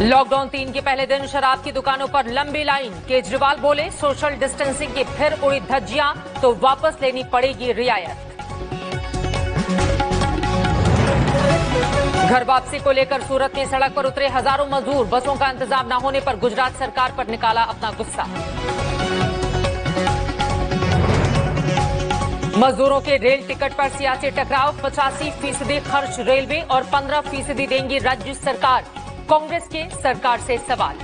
Lockdown 3 के पहले दिन शराब की दुकानों पर लंबी लाइन। केजरीवाल बोले सोशल डिस्टेंसिंग की फिर उड़ी धज्जियां तो वापस लेनी पड़ेगी रियायत। घर वापसी को लेकर सूरत में सड़क पर उतरे हजारों मजदूर। बसों का इंतजाम न होने पर गुजरात सरकार पर निकाला अपना गुस्सा। मजदूरों के रेल टिकट पर सियासी टकराव। 85% खर्च रेलवे और 15% देंगी राज्य सरकार। कांग्रेस के सरकार से सवाल।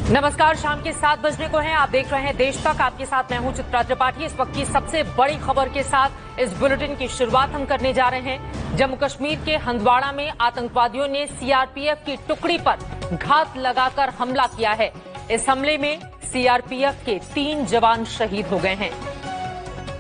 नमस्कार, शाम के 7 बजने को हैं। आप देख रहे हैं देश तक। आपके साथ मैं हूं चित्रा त्रिपाठी। इस वक्त की सबसे बड़ी खबर के साथ इस बुलेटिन की शुरुआत हम करने जा रहे हैं। जम्मू कश्मीर के हंदवाड़ा में आतंकवादियों ने सीआरपीएफ की टुकड़ी पर घात लगाकर हमला किया है। इस हमले में सीआरपीएफ के 3 जवान शहीद हो गए हैं।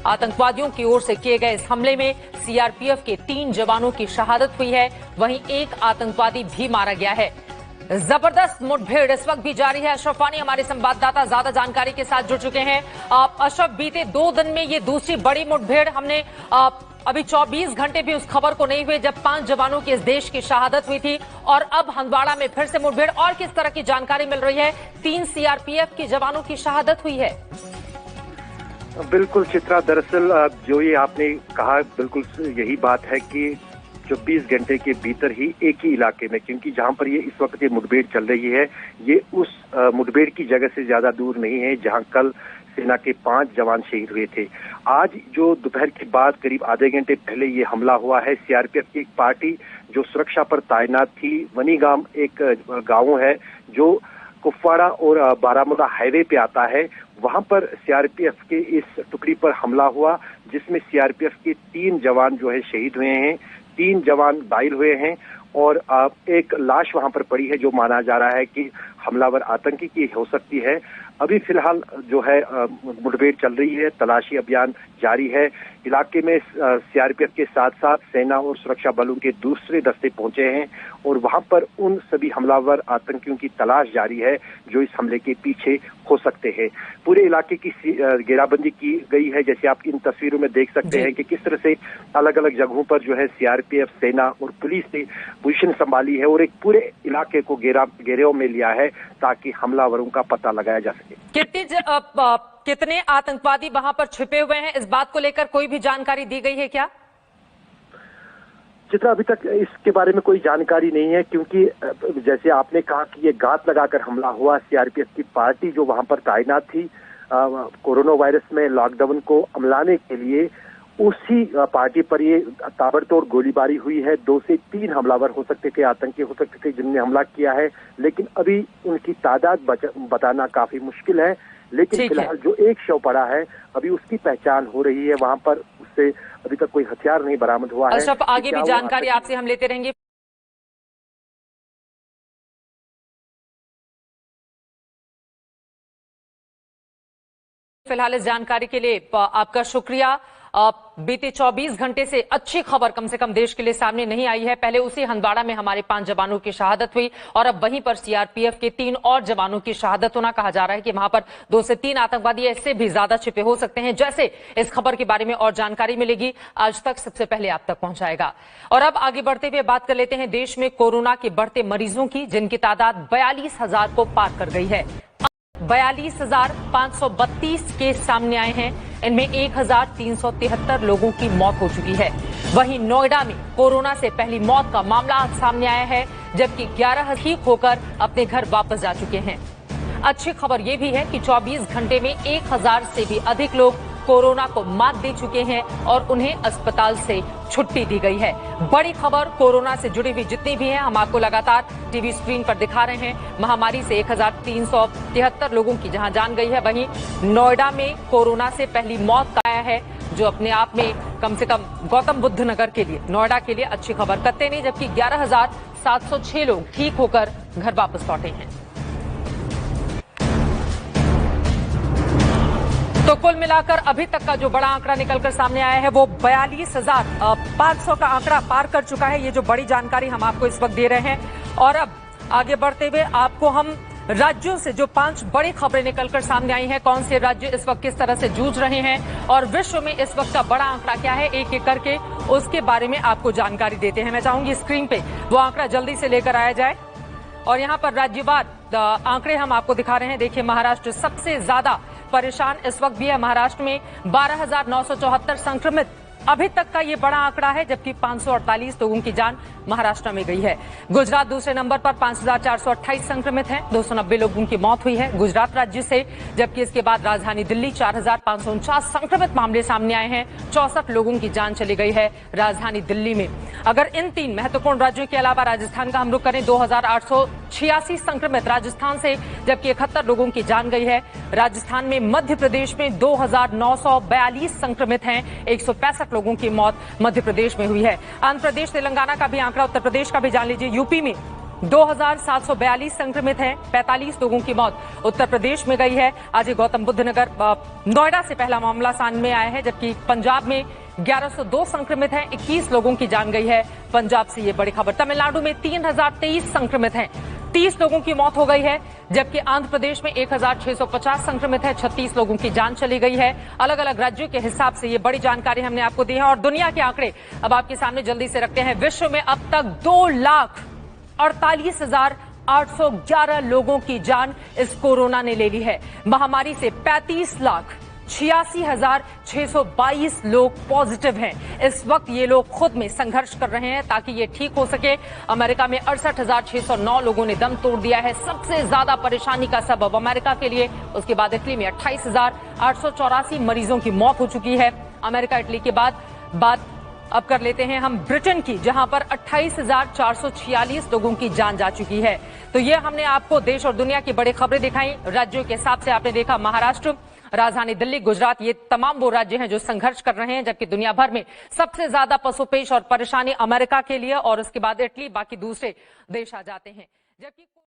आतंकवादियों की ओर से किए गए इस हमले में सीआरपीएफ के 3 जवानों की शहादत हुई है। वहीं एक आतंकवादी भी मारा गया है। जबरदस्त मुठभेड़ इस वक्त भी जारी है। अशरफ वानी हमारे संवाददाता ज्यादा जानकारी के साथ जुड़ चुके हैं। अशरफ, बीते 2 दिन में ये दूसरी बड़ी मुठभेड़। हमने अभी 24 घंटे भी उस खबर को नहीं हुए जब 5 जवानों की इस देश की शहादत हुई थी, और अब हंदवाड़ा में फिर से मुठभेड़। और किस तरह की जानकारी मिल रही है? 3 सीआरपीएफ के जवानों की शहादत हुई है। बिल्कुल चित्रा, दरअसल जो ये आपने कहा बिल्कुल यही बात है कि 24 घंटे के भीतर ही एक ही इलाके में, क्योंकि जहां पर ये इस वक्त ये मुठभेड़ चल रही है, ये उस मुठभेड़ की जगह से ज्यादा दूर नहीं है जहां कल सेना के 5 जवान शहीद हुए थे। आज जो दोपहर के बाद करीब आधे घंटे पहले ये हमला हुआ है, सीआरपीएफ की एक पार्टी जो सुरक्षा पर तैनात थी, वनीगाम एक गांव है जो कुपवाड़ा और बारामूला हाईवे पे आता है, वहां पर सीआरपीएफ के इस टुकड़ी पर हमला हुआ, जिसमें सीआरपीएफ के 3 जवान जो है शहीद हुए हैं, 3 जवान घायल हुए हैं, और एक लाश वहां पर पड़ी है जो माना जा रहा है कि हमलावर आतंकी की हो सकती है। अभी फिलहाल जो है मुठभेड़ चल रही है, तलाशी अभियान जारी है। इलाके में सीआरपीएफ के साथ साथ सेना और सुरक्षा बलों के दूसरे दस्ते पहुंचे हैं, और वहां पर उन सभी हमलावर आतंकियों की तलाश जारी है जो इस हमले के पीछे हो सकते हैं। पूरे इलाके की घेराबंदी की गई है, जैसे आप इन तस्वीरों में देख सकते हैं कि किस तरह से अलग अलग जगहों पर जो है सीआरपीएफ, सेना और पुलिस ने पोजीशन संभाली है और एक पूरे इलाके को घेराव में लिया है ताकि हमलावरों का पता लगाया जा सके। कितने आतंकवादी वहां पर छिपे हुए हैं, इस बात को लेकर कोई भी जानकारी दी गई है क्या? चित्रा, अभी तक इसके बारे में कोई जानकारी नहीं है, क्योंकि जैसे आपने कहा कि ये घात लगाकर हमला हुआ। सीआरपीएफ की पार्टी जो वहां पर तैनात थी कोरोना वायरस में लॉकडाउन को अमलाने के लिए, उसी पार्टी पर ये ताबड़तोड़ गोलीबारी हुई है। 2 से 3 हमलावर हो सकते थे, आतंकी हो सकते थे जिन्होंने हमला किया है, लेकिन अभी उनकी तादाद बताना काफी मुश्किल है। लेकिन फिलहाल जो एक शव पड़ा है, अभी उसकी पहचान हो रही है। वहां पर उससे अभी तक कोई हथियार नहीं बरामद हुआ है। अशरफ, आगे भी जानकारी आपसे हम लेते रहेंगे। फिलहाल इस जानकारी के लिए आपका शुक्रिया। बीते 24 घंटे से अच्छी खबर कम से कम देश के लिए सामने नहीं आई है। पहले उसी हंदवाड़ा में हमारे 5 जवानों की शहादत हुई, और अब वहीं पर सीआरपीएफ के 3 और जवानों की शहादत होना। कहा जा रहा है कि वहां पर 2 से 3 आतंकवादी ऐसे भी ज्यादा छिपे हो सकते हैं। जैसे इस खबर के बारे में और जानकारी मिलेगी, आज तक सबसे पहले आप तक पहुंचाएगा। और अब आगे बढ़ते हुए बात कर लेते हैं देश में कोरोना के बढ़ते मरीजों की, जिनकी तादाद 42,000 को पार कर गई है। 42,532 केस सामने आए हैं। इनमें 1,373 लोगों की मौत हो चुकी है। वहीं नोएडा में कोरोना से पहली मौत का मामला सामने आया है, जबकि 11 ठीक होकर अपने घर वापस जा चुके हैं। अच्छी खबर यह भी है कि 24 घंटे में 1,000 से भी अधिक लोग कोरोना को मात दे चुके हैं और उन्हें अस्पताल से छुट्टी दी गई है। बड़ी खबर कोरोना से जुड़ी हुई जितनी भी हैं, हम आपको लगातार टीवी स्क्रीन पर दिखा रहे हैं। महामारी से 1,373 लोगों की जहां जान गई है, वहीं नोएडा में कोरोना से पहली मौत आया है, जो अपने आप में कम से कम गौतम बुद्ध नगर के लिए, नोएडा के लिए अच्छी खबर करते नहीं। जबकि 11,706 लोग ठीक होकर घर वापस लौटे हैं। तो कुल मिलाकर अभी तक का जो बड़ा आंकड़ा निकलकर सामने आया है वो 42,500 का आंकड़ा पार कर चुका है। ये जो बड़ी जानकारी हम आपको इस वक्त दे रहे हैं। और अब आगे बढ़ते हुए आपको हम राज्यों से जो 5 बड़ी खबरें निकलकर सामने आई हैं, कौन से राज्य इस वक्त किस तरह से जूझ रहे हैं और विश्व में इस वक्त का बड़ा आंकड़ा क्या है, एक एक करके उसके बारे में आपको जानकारी देते हैं। मैं चाहूंगी स्क्रीन पे वो आंकड़ा जल्दी से लेकर आया जाए और यहाँ पर राज्यवार आंकड़े हम आपको दिखा रहे हैं। देखिए, महाराष्ट्र सबसे ज्यादा परेशान इस वक्त भी है। महाराष्ट्र में 12,974 संक्रमित अभी तक का ये बड़ा आंकड़ा है, जबकि 548 लोगों की जान महाराष्ट्र में गई है। गुजरात दूसरे नंबर पर 5,428 संक्रमित हैं, 290 लोगों की मौत हुई है गुजरात राज्य से। जबकि इसके बाद राजधानी दिल्ली 4,549 संक्रमित मामले सामने आए हैं, 64 लोगों की जान चली गई है राजधानी दिल्ली में। अगर इन 3 महत्वपूर्ण राज्यों के अलावा राजस्थान का हम रुख करें, 2,886 संक्रमित राजस्थान से, जबकि 71 लोगों की जान गई है। राजस्थान में मध्य प्रदेश में 2,942 संक्रमित हैं, 165 लोगों की मौत मध्य प्रदेश में हुई है। आंध्र प्रदेश, तेलंगाना का भी आंकड़ा, उत्तर प्रदेश का भी जान लीजिए। यूपी में 2,742 संक्रमित हैं, 45 लोगों की मौत उत्तर प्रदेश में गई है। आज गौतम बुद्ध नगर नोएडा से पहला मामला सामने आया है, जबकि पंजाब में 1102 संक्रमित हैं, 21 लोगों की जान गई है। पंजाब से ये बड़ी खबर। तमिलनाडु में 3,023 संक्रमित हैं, 30 लोगों की मौत हो गई है। जबकि आंध्र प्रदेश में 1,650 संक्रमित है, 36 लोगों की जान चली गई है। अलग अलग राज्यों के हिसाब से ये बड़ी जानकारी हमने आपको दी है। और दुनिया के आंकड़े अब आपके सामने जल्दी से रखते हैं। विश्व में अब तक 2,48,811 लोगों की जान इस कोरोना ने ले ली है। महामारी से 35,86,622 लोग पॉजिटिव हैं। इस वक्त ये लोग खुद में संघर्ष कर रहे हैं ताकि ये ठीक हो सके। अमेरिका में 68,609 लोगों ने दम तोड़ दिया है, सबसे ज्यादा परेशानी का सबब अमेरिका के लिए। उसके बाद इटली में 28,884 मरीजों की मौत हो चुकी है। अमेरिका इटली के बाद बात अब कर लेते हैं हम ब्रिटेन की, जहां पर 28,446 लोगों की जान जा चुकी है। तो ये हमने आपको देश और दुनिया की बड़ी खबरें दिखाई। राज्यों के हिसाब से आपने देखा महाराष्ट्र, राजधानी दिल्ली, गुजरात, ये तमाम वो राज्य हैं जो संघर्ष कर रहे हैं। जबकि दुनिया भर में सबसे ज्यादा पशुपेश और परेशानी अमेरिका के लिए और उसके बाद इटली, बाकी दूसरे देश आ जाते हैं। जबकि